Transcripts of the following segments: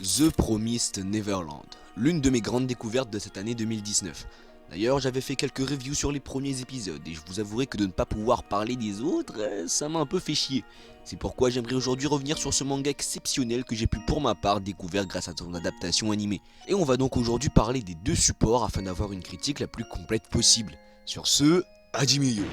The Promised Neverland, l'une de mes grandes découvertes de cette année 2019. D'ailleurs, j'avais fait quelques reviews sur les premiers épisodes et je vous avouerai que de ne pas pouvoir parler des autres, ça m'a un peu fait chier. C'est pourquoi j'aimerais aujourd'hui revenir sur ce manga exceptionnel que j'ai pu pour ma part découvrir grâce à son adaptation animée. Et on va donc aujourd'hui parler des deux supports afin d'avoir une critique la plus complète possible. Sur ce, Hajime-yo.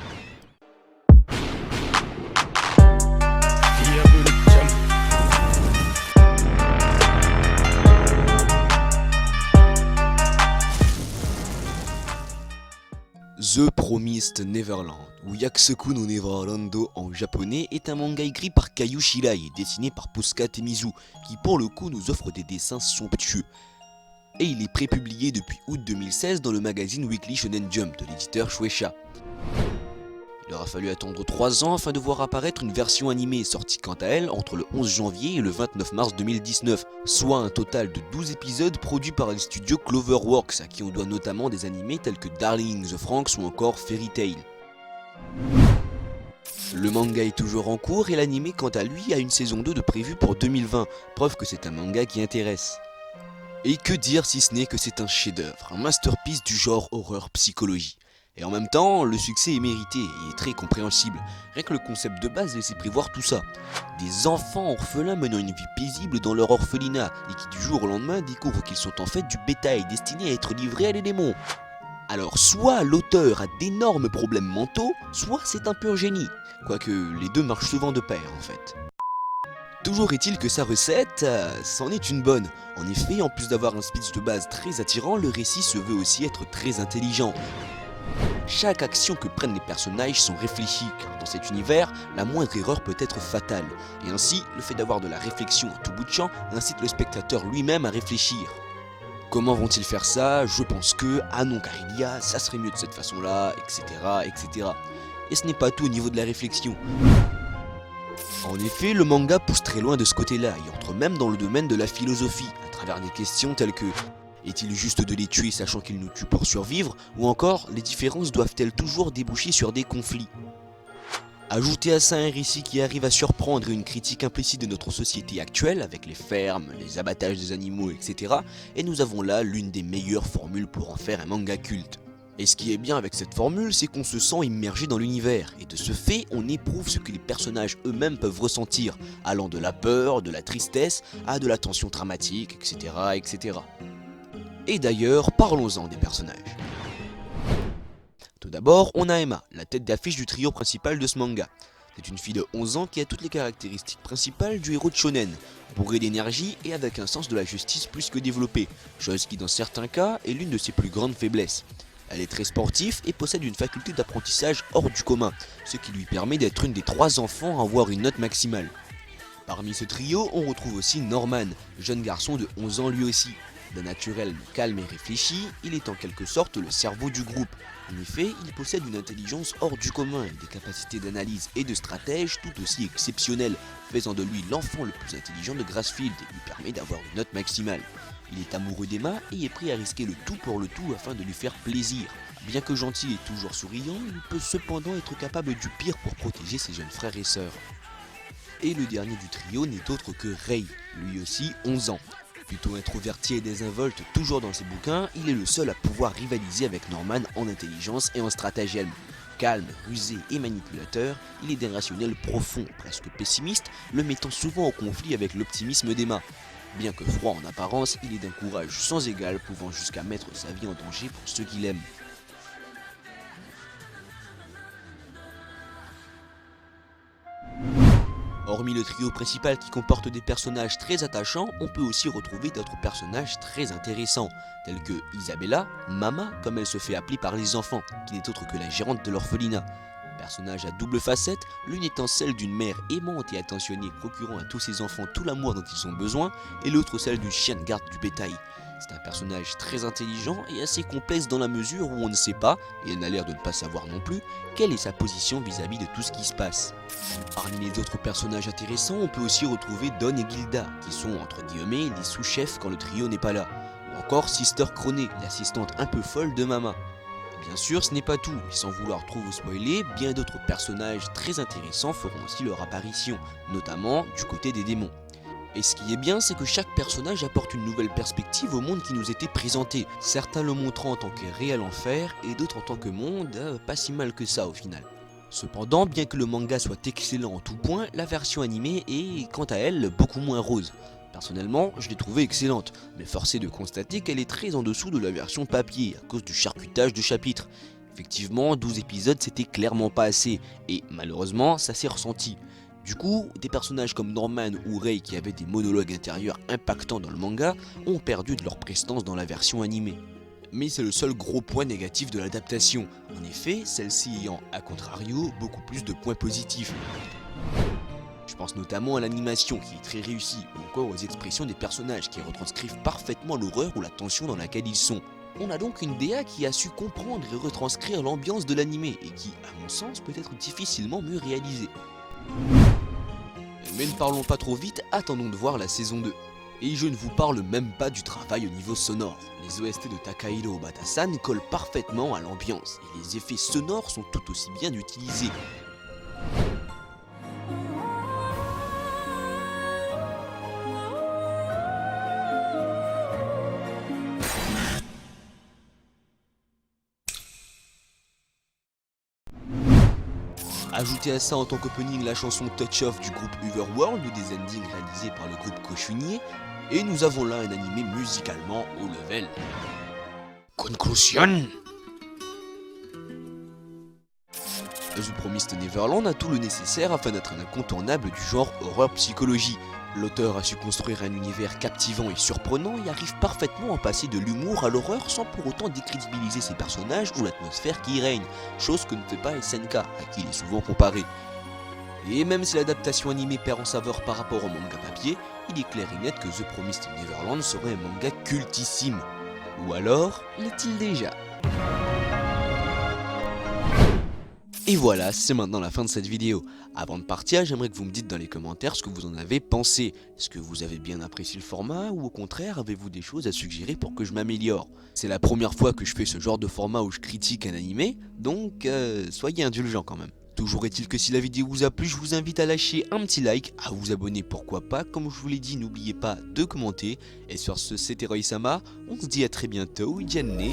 The Promised Neverland, ou Yakusoku no Neverlando en japonais, est un manga écrit par Kayu Shirai et dessiné par Posca Temizu, qui pour le coup nous offre des dessins somptueux. Et il est prépublié depuis août 2016 dans le magazine Weekly Shonen Jump de l'éditeur Shueisha. Il aura fallu attendre 3 ans afin de voir apparaître une version animée sortie quant à elle entre le 11 janvier et le 29 mars 2019, soit un total de 12 épisodes produits par le studio Cloverworks, à qui on doit notamment des animés tels que Darling in the Franxx ou encore Fairy Tail. Le manga est toujours en cours et l'animé quant à lui a une saison 2 de prévue pour 2020, preuve que c'est un manga qui intéresse. Et que dire si ce n'est que c'est un chef-d'œuvre, un masterpiece du genre horreur psychologie. Et en même temps, le succès est mérité et est très compréhensible. Rien que le concept de base laissait prévoir tout ça. Des enfants orphelins menant une vie paisible dans leur orphelinat et qui du jour au lendemain découvrent qu'ils sont en fait du bétail destiné à être livré à les démons. Alors soit l'auteur a d'énormes problèmes mentaux, soit c'est un pur génie. Quoique les deux marchent souvent de pair en fait. Toujours est-il que sa recette, c'en est une bonne. En effet, en plus d'avoir un speech de base très attirant, le récit se veut aussi être très intelligent. Chaque action que prennent les personnages sont réfléchies, car dans cet univers, la moindre erreur peut être fatale. Et ainsi, le fait d'avoir de la réflexion à tout bout de champ incite le spectateur lui-même à réfléchir. Comment vont-ils faire ça? Je pense que, ah non car il y a, ça serait mieux de cette façon-là, etc., etc. Et ce n'est pas tout au niveau de la réflexion. En effet, le manga pousse très loin de ce côté-là, et entre même dans le domaine de la philosophie, à travers des questions telles que est-il juste de les tuer sachant qu'ils nous tuent pour survivre? Ou encore, les différences doivent-elles toujours déboucher sur des conflits? Ajoutez à ça un récit qui arrive à surprendre et une critique implicite de notre société actuelle, avec les fermes, les abattages des animaux, etc. Et nous avons là l'une des meilleures formules pour en faire un manga culte. Et ce qui est bien avec cette formule, c'est qu'on se sent immergé dans l'univers, et de ce fait, on éprouve ce que les personnages eux-mêmes peuvent ressentir, allant de la peur, de la tristesse, à de la tension dramatique, etc., etc. Et d'ailleurs, parlons-en des personnages. Tout d'abord, on a Emma, la tête d'affiche du trio principal de ce manga. C'est une fille de 11 ans qui a toutes les caractéristiques principales du héros de shonen, bourrée d'énergie et avec un sens de la justice plus que développé, chose qui dans certains cas est l'une de ses plus grandes faiblesses. Elle est très sportive et possède une faculté d'apprentissage hors du commun, ce qui lui permet d'être une des 3 enfants à avoir une note maximale. Parmi ce trio, on retrouve aussi Norman, jeune garçon de 11 ans lui aussi. D'un naturel calme et réfléchi, il est en quelque sorte le cerveau du groupe. En effet, il possède une intelligence hors du commun et des capacités d'analyse et de stratège tout aussi exceptionnelles, faisant de lui l'enfant le plus intelligent de Grassfield et lui permet d'avoir une note maximale. Il est amoureux d'Emma et est prêt à risquer le tout pour le tout afin de lui faire plaisir. Bien que gentil et toujours souriant, il peut cependant être capable du pire pour protéger ses jeunes frères et sœurs. Et le dernier du trio n'est autre que Rei, lui aussi 11 ans. Plutôt introverti et désinvolte toujours dans ses bouquins, il est le seul à pouvoir rivaliser avec Norman en intelligence et en stratagème. Calme, rusé et manipulateur, il est d'un rationnel profond, presque pessimiste, le mettant souvent en conflit avec l'optimisme d'Emma. Bien que froid en apparence, il est d'un courage sans égal, pouvant jusqu'à mettre sa vie en danger pour ceux qu'il aime. Hormis le trio principal qui comporte des personnages très attachants, on peut aussi retrouver d'autres personnages très intéressants, tels que Isabella, Mama, comme elle se fait appeler par les enfants, qui n'est autre que la gérante de l'orphelinat. Personnage à double facette, l'une étant celle d'une mère aimante et attentionnée procurant à tous ses enfants tout l'amour dont ils ont besoin, et l'autre celle d'une chienne garde du bétail. C'est un personnage très intelligent et assez complexe dans la mesure où on ne sait pas, et elle n'a l'air de ne pas savoir non plus, quelle est sa position vis-à-vis de tout ce qui se passe. Parmi les autres personnages intéressants, on peut aussi retrouver Don et Gilda, qui sont entre guillemets les sous-chefs quand le trio n'est pas là, ou encore Sister Chroné, l'assistante un peu folle de Mama. Bien sûr, ce n'est pas tout, et sans vouloir trop vous spoiler, bien d'autres personnages très intéressants feront aussi leur apparition, notamment du côté des démons. Et ce qui est bien, c'est que chaque personnage apporte une nouvelle perspective au monde qui nous était présenté, certains le montrant en tant que réel enfer et d'autres en tant que monde pas si mal que ça au final. Cependant, bien que le manga soit excellent en tout point, la version animée est quant à elle beaucoup moins rose. Personnellement, je l'ai trouvée excellente, mais forcé de constater qu'elle est très en dessous de la version papier à cause du charcutage de chapitres. Effectivement, 12 épisodes c'était clairement pas assez, et malheureusement ça s'est ressenti. Du coup, des personnages comme Norman ou Rei qui avaient des monologues intérieurs impactants dans le manga ont perdu de leur prestance dans la version animée. Mais c'est le seul gros point négatif de l'adaptation, en effet, celle-ci ayant, à contrario, beaucoup plus de points positifs. Je pense notamment à l'animation qui est très réussie, ou encore aux expressions des personnages qui retranscrivent parfaitement l'horreur ou la tension dans laquelle ils sont. On a donc une DA qui a su comprendre et retranscrire l'ambiance de l'animé, et qui, à mon sens, peut être difficilement mieux réalisée. Mais ne parlons pas trop vite, attendons de voir la saison 2. Et je ne vous parle même pas du travail au niveau sonore. Les OST de Takahiro Obata-san collent parfaitement à l'ambiance, et les effets sonores sont tout aussi bien utilisés. Ajoutez à ça en tant qu'opening la chanson Touch Off du groupe Overworld ou des endings réalisés par le groupe Koshunier, et nous avons là un animé musicalement au level. Conclusion. The Promised Neverland a tout le nécessaire afin d'être un incontournable du genre horreur psychologie. L'auteur a su construire un univers captivant et surprenant et arrive parfaitement à passer de l'humour à l'horreur sans pour autant décrédibiliser ses personnages ou l'atmosphère qui y règne, chose que ne fait pas SNK, à qui il est souvent comparé. Et même si l'adaptation animée perd en saveur par rapport au manga papier, il est clair et net que The Promised Neverland serait un manga cultissime. Ou alors, l'est-il déjà ? Et voilà, c'est maintenant la fin de cette vidéo. Avant de partir, j'aimerais que vous me dites dans les commentaires ce que vous en avez pensé. Est-ce que vous avez bien apprécié le format ou au contraire avez-vous des choses à suggérer pour que je m'améliore? C'est la première fois que je fais ce genre de format où je critique un animé, donc soyez indulgents quand même. Toujours est-il que si la vidéo vous a plu, je vous invite à lâcher un petit like, à vous abonner pourquoi pas, comme je vous l'ai dit, n'oubliez pas de commenter. Et sur ce, c'était Roy Sama, on se dit à très bientôt, Yanné.